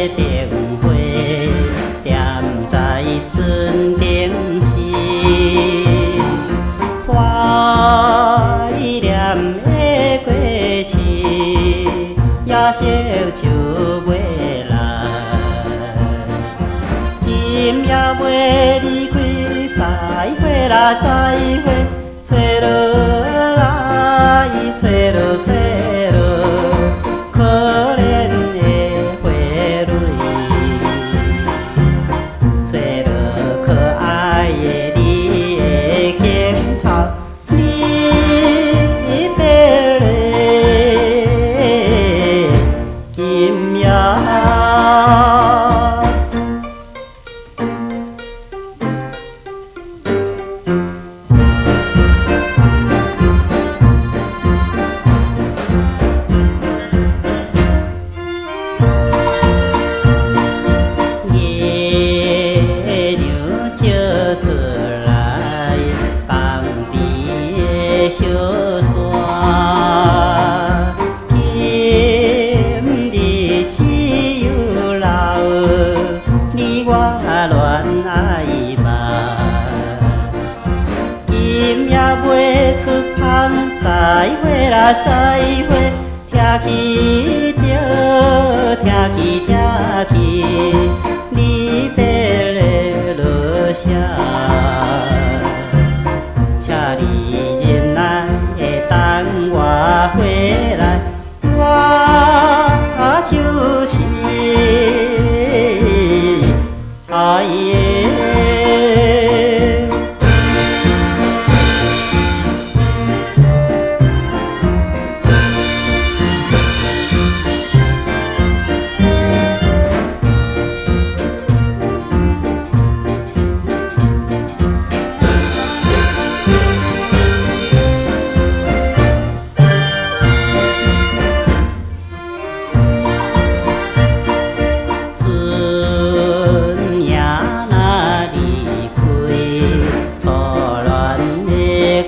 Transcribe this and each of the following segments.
灯花，点在船顶时，怀念的过去，也惜就袂来。今夜袂离开，再会啦，再会，找落来，找落，找落，可怜的花蕊，找落可爱的你的镜头，你别来，今夜。小山，今日只有留你我恋爱吧。今夜袂出香，再会啦，再会，听去着，听去听去，你别来落声。我回来，我就是爱的。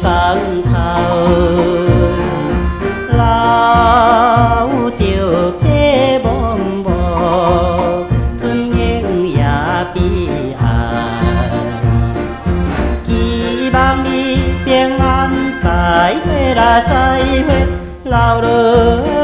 港头留着家茫茫，船影也悲哀。希望你平安，再会啦，再会，留落。